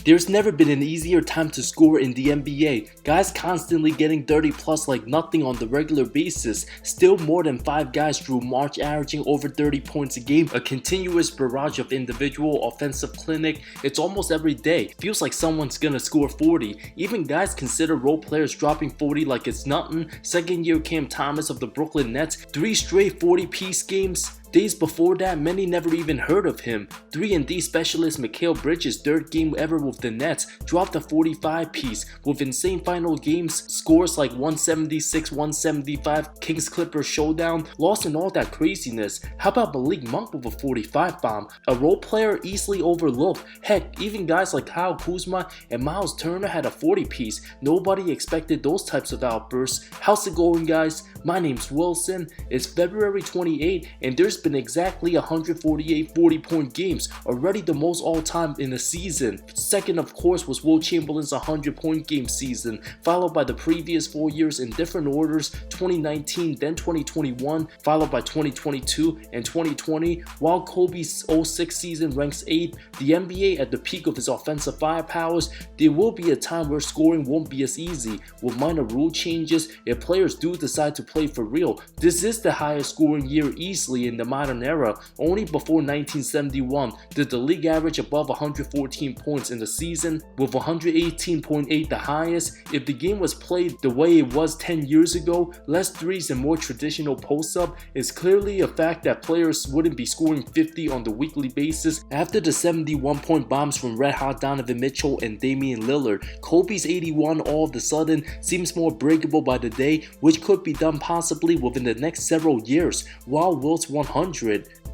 There's never been an easier time to score in the NBA. Guys constantly getting 30 plus like nothing on the regular basis. Still more than 5 guys through March averaging over 30 points a game. A continuous barrage of individual offensive clinic. It's almost every day. Feels like someone's gonna score 40. Even guys consider role players dropping 40 like it's nothing. Second year Cam Thomas of the Brooklyn Nets. 3 straight 40-piece games. Days before that, many never even heard of him. 3-and-D specialist MacLeod Bridges' third game ever with the Nets dropped a 45-piece with insane final games, scores like 176-175, Kings Clippers showdown, lost in all that craziness. How about Malik Monk with a 45 bomb? A role player easily overlooked. Heck, even guys like Kyle Kuzma and Miles Turner had a 40-piece. Nobody expected those types of outbursts. How's it going, guys? My name's Wilson. It's February 28 and there's been exactly 148 40-point games, already the most all-time in a season. Second, of course, was Will Chamberlain's 100-point game season, followed by the previous 4 years in different orders, 2019, then 2021, followed by 2022 and 2020, while Kobe's 06 season ranks 8th. The NBA at the peak of his offensive firepowers. There will be a time where scoring won't be as easy, with minor rule changes if players do decide to play for real. This is the highest scoring year easily in the modern era. Only before 1971 did the league average above 114 points in the season, with 118.8 the highest. If the game was played the way it was 10 years ago, less threes and more traditional post-up, is clearly a fact that players wouldn't be scoring 50 on the weekly basis. After the 71-point bombs from red-hot Donovan Mitchell and Damian Lillard, Kobe's 81 all of a sudden seems more breakable by the day, which could be done possibly within the next several years, while Wilt's 100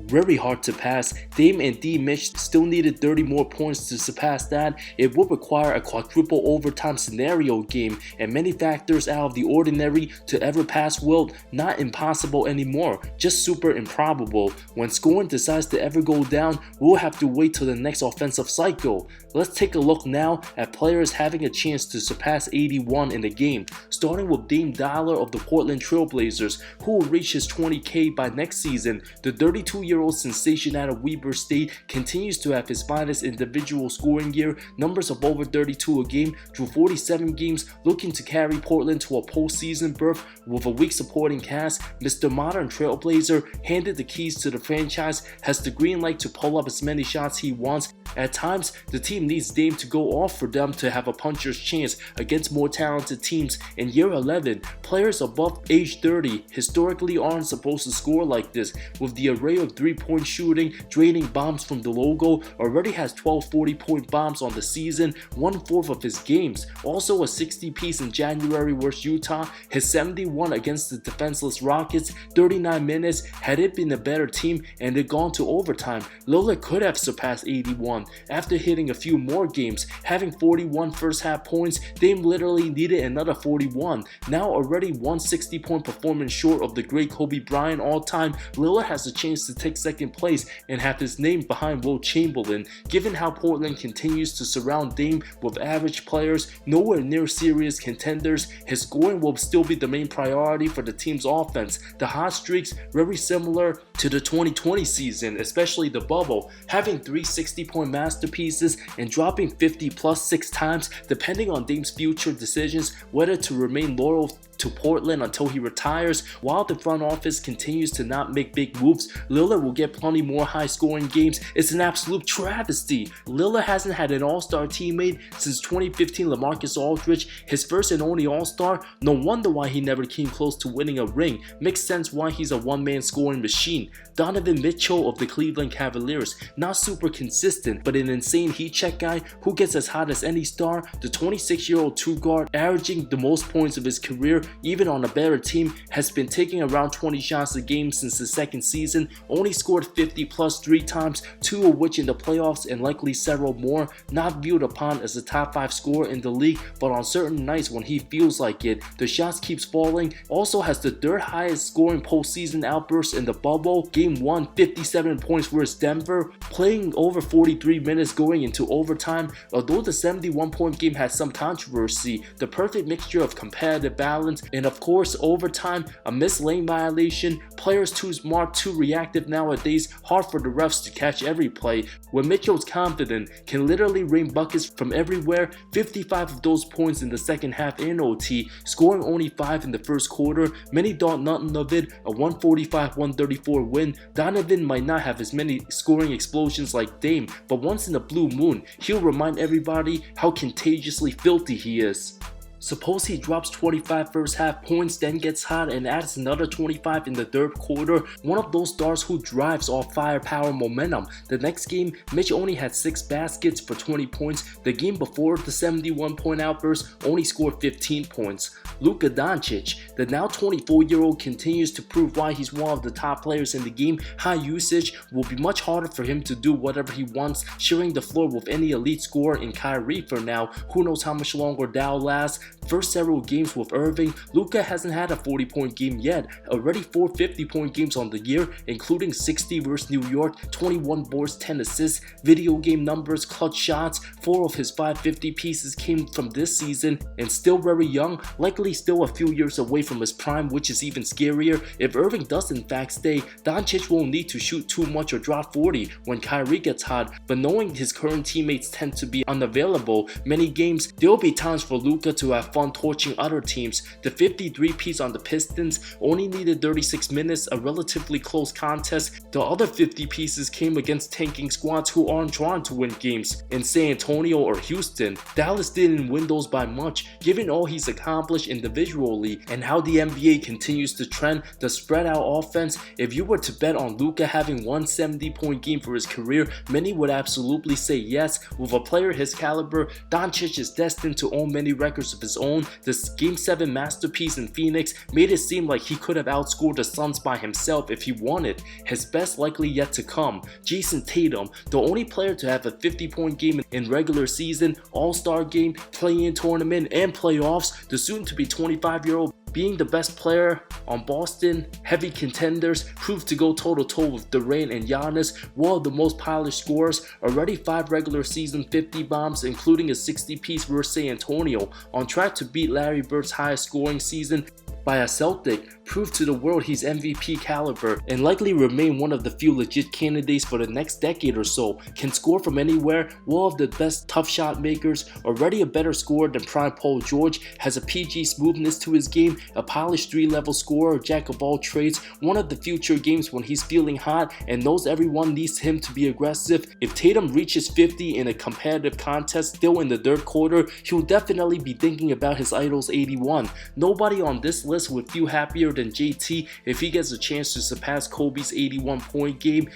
very hard to pass. Dame and D-Mitch still needed 30 more points to surpass that. It would require a quadruple overtime scenario game and many factors out of the ordinary to ever pass Wilt. Not impossible anymore, just super improbable. When scoring decides to ever go down, we'll have to wait till the next offensive cycle. Let's take a look now at players having a chance to surpass 81 in the game, starting with Dame Dollar of the Portland Trail Blazers, who will reach his 20K by next season. The 32-year-old sensation out of Weber State continues to have his finest individual scoring year, numbers of over 32 a game through 47 games, looking to carry Portland to a postseason berth with a weak supporting cast. Mr. Modern Trailblazer, handed the keys to the franchise, has the green light to pull up as many shots he wants. At times, the team needs Dame to go off for them to have a puncher's chance against more talented teams. In year 11, players above age 30 historically aren't supposed to score like this. With the array of three-point shooting, draining bombs from the logo, already has 12 40-point bombs on the season, 1/4 of his games. Also a 60-piece in January versus Utah, his 71 against the defenseless Rockets, 39 minutes. Had it been a better team and it gone to overtime, Lillard could have surpassed 81. After hitting a few more games, having 41 first half points, Dame literally needed another 41. Now already 160-point performance short of the great Kobe Bryant all-time, Lillard has a chance to take second place and have his name behind Will Chamberlain. Given how Portland continues to surround Dame with average players, nowhere near serious contenders, his scoring will still be the main priority for the team's offense. The hot streaks very similar to the 2020 season, especially the bubble, having 3 60-point masterpieces and dropping 50 plus 6 times, depending on Dame's future decisions whether to remain loyal to Portland until he retires. While the front office continues to not make big moves, Lillard will get plenty more high-scoring games. It's an absolute travesty. Lillard hasn't had an all-star teammate since 2015 LaMarcus Aldridge, his first and only all-star. No wonder why he never came close to winning a ring. Makes sense why he's a one-man scoring machine. Donovan Mitchell of the Cleveland Cavaliers, not super consistent, but an insane heat check guy who gets as hot as any star. The 26-year-old two-guard, averaging the most points of his career, even on a better team, has been taking around 20 shots a game since his second season, only scored 50 plus 3 times, 2 of which in the playoffs and likely several more. Not viewed upon as a top 5 scorer in the league, but on certain nights when he feels like it, the shots keeps falling. Also has the third highest scoring postseason outburst in the bubble. Game 1, 57 points versus Denver, playing over 43 minutes going into overtime. Although the 71-point game had some controversy, the perfect mixture of competitive balance violence, and of course overtime, a missed lane violation. Players too smart, too reactive nowadays, hard for the refs to catch every play. When Mitchell's confident, can literally rain buckets from everywhere. 55 of those points in the second half in OT, scoring only 5 in the first quarter. Many thought nothing of it, a 145-134 win. Donovan might not have as many scoring explosions like Dame, but once in a blue moon, he'll remind everybody how contagiously filthy he is. Suppose he drops 25 first half points, then gets hot and adds another 25 in the third quarter. One of those stars who drives off firepower momentum. The next game, Mitch only had 6 baskets for 20 points. The game before the 71-point outburst, only scored 15 points. Luka Doncic, the now 24-year-old, continues to prove why he's one of the top players in the game. High usage will be much harder for him to do whatever he wants, sharing the floor with any elite scorer in Kyrie for now. Who knows how much longer that'll last. First several games with Irving, Luka hasn't had a 40-point game yet. Already 4 50-point games on the year, including 60 versus New York, 21 boards, 10 assists, video game numbers, clutch shots. 4 of his 5 50 pieces came from this season, and still very young, likely still a few years away from his prime, which is even scarier. If Irving does in fact stay, Doncic won't need to shoot too much or drop 40 when Kyrie gets hot, but knowing his current teammates tend to be unavailable many games, there'll be times for Luka to have fun torching other teams. The 53-piece on the Pistons only needed 36 minutes, a relatively close contest. The other 50 pieces came against tanking squads who aren't trying to win games in San Antonio or Houston. Dallas didn't win those by much, given all he's accomplished individually and how the NBA continues to trend the spread out offense. If you were to bet on Luka having one 70-point game for his career, many would absolutely say yes. With a player his caliber, Doncic is destined to own many records of his own. This Game 7 masterpiece in Phoenix made it seem like he could have outscored the Suns by himself if he wanted. His best likely yet to come. Jason Tatum, the only player to have a 50-point game in regular season, all-star game, play-in tournament, and playoffs. The soon-to-be 25-year-old being the best player on Boston, heavy contenders, proved to go toe-to-toe with Durant and Giannis, one of the most polished scorers. Already 5 regular season 50 bombs, including a 60-piece versus San Antonio, on track to beat Larry Bird's highest scoring season by a Celtic, proved to the world he's MVP caliber and likely remain one of the few legit candidates for the next decade or so. Can score from anywhere, one of the best tough shot makers, already a better scorer than prime Paul George, has a PG smoothness to his game, a polished 3-level scorer, jack of all trades, one of the future games when he's feeling hot and knows everyone needs him to be aggressive. If Tatum reaches 50 in a competitive contest still in the third quarter, he'll definitely be thinking about his idol's 81. Nobody on this list would feel happier than JT if he gets a chance to surpass Kobe's 81-point game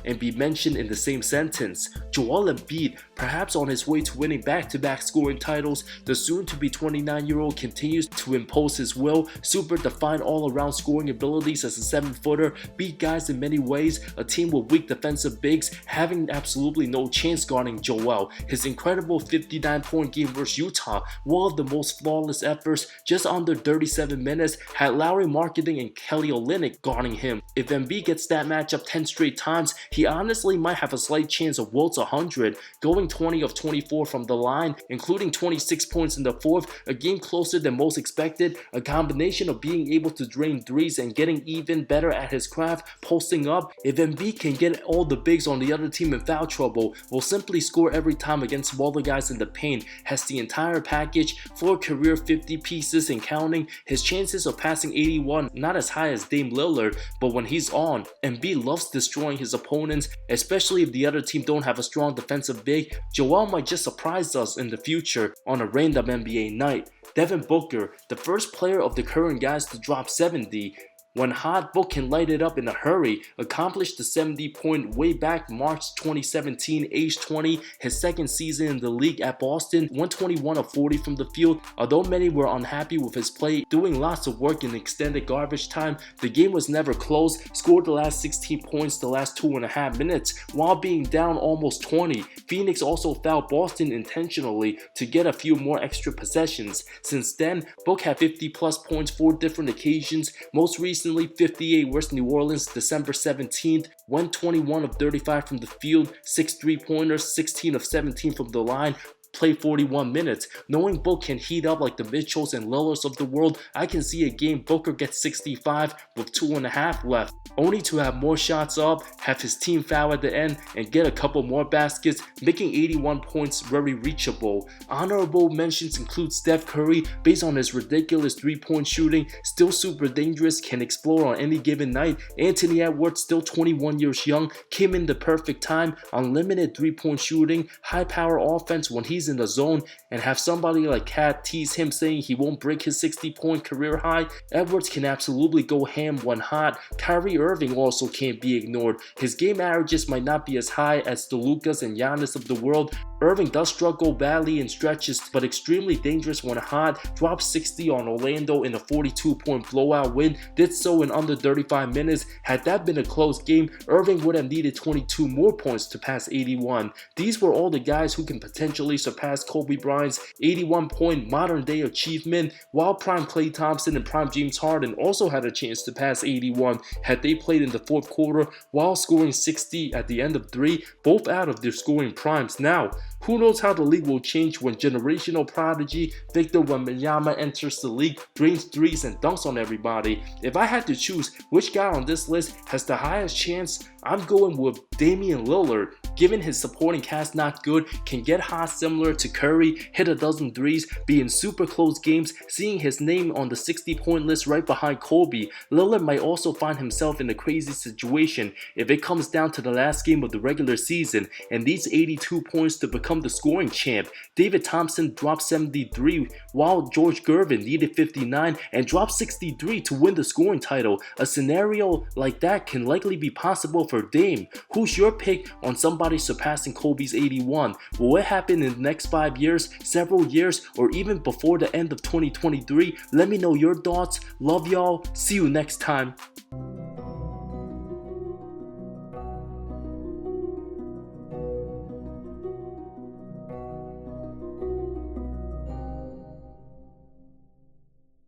and be mentioned in the same sentence. Joel Embiid, perhaps on his way to winning back-to-back scoring titles, the soon-to-be 29-year-old continues to impose his will, super defined all-around scoring abilities as a 7-footer, beat guys in many ways, a team with weak defensive bigs having absolutely no chance guarding Joel. His incredible 59-point game versus Utah, one of the most flawless efforts, just under 37 minutes, had Lowry Marketing and Kelly Olynyk guarding him. If Embiid gets that matchup 10 straight times, he honestly might have a slight chance of Wilt's 100, going 20 of 24 from the line, including 26 points in the fourth, a game closer than most expected. A combination of being able to drain threes and getting even better at his craft, posting up. If Embiid can get all the bigs on the other team in foul trouble, will simply score every time against smaller guys in the paint, has the entire package, 4 career 50 pieces and counting. His chances of passing 81 not as high as Dame Lillard, but when he's on, Embiid loves destroying his opponents, especially if the other team don't have a strong defensive big. Joel might just surprise us in the future on a random NBA night. Devin Booker, the first player of the current guys to drop 70. When hot, Book can light it up in a hurry, accomplished the 70-point way back March 2017, age 20, his second season in the league at Boston, 121 of 40 from the field. Although many were unhappy with his play, doing lots of work in extended garbage time, the game was never close, scored the last 16 points the last 2.5 minutes, while being down almost 20. Phoenix also fouled Boston intentionally to get a few more extra possessions. Since then, Book had 50 plus points 4 different occasions, most recently 58 versus New Orleans December 17th, went 21 of 35 from the field, 6 3-pointers, 16 of 17 from the line. play 41 minutes. Knowing Book can heat up like the Mitchells and Lillards of the world, I can see a game Booker gets 65 with 2.5 left, only to have more shots up, have his team foul at the end, and get a couple more baskets, making 81 points very reachable. Honorable mentions include Steph Curry, based on his ridiculous 3-point shooting, still super dangerous, can explode on any given night. Anthony Edwards, still 21 years young, came in the perfect time, unlimited 3-point shooting, high power offense when he's in the zone, and have somebody like Cat tease him saying he won't break his 60-point career high. Edwards can absolutely go ham when hot. Kyrie Irving also can't be ignored. His game averages might not be as high as the Lukas and Giannis of the world. Irving does struggle badly in stretches, but extremely dangerous when hot. Dropped 60 on Orlando in a 42-point blowout win, did so in under 35 minutes. Had that been a close game, Irving would have needed 22 more points to pass 81. These were all the guys who can potentially surpass Kobe Bryant's 81-point modern-day achievement, while prime Klay Thompson and prime James Harden also had a chance to pass 81 had they played in the fourth quarter while scoring 60 at the end of 3, both out of their scoring primes. Now, who knows how the league will change when generational prodigy Victor Wembanyama enters the league, drains threes, and dunks on everybody. If I had to choose which guy on this list has the highest chance, I'm going with Damian Lillard. Given his supporting cast not good, can get hot similar to Curry, hit a dozen threes, be in super close games, seeing his name on the 60-point list right behind Kobe. Lillard might also find himself in a crazy situation if it comes down to the last game of the regular season and needs 82 points to become the scoring champ. David Thompson dropped 73 while George Gervin needed 59 and dropped 63 to win the scoring title. A scenario like that can likely be possible for Dame. Who's your pick on somebody surpassing Kobe's 81? Will it happen in the next 5 years, several years, or even before the end of 2023? Let me know your thoughts. Love y'all. See you next time.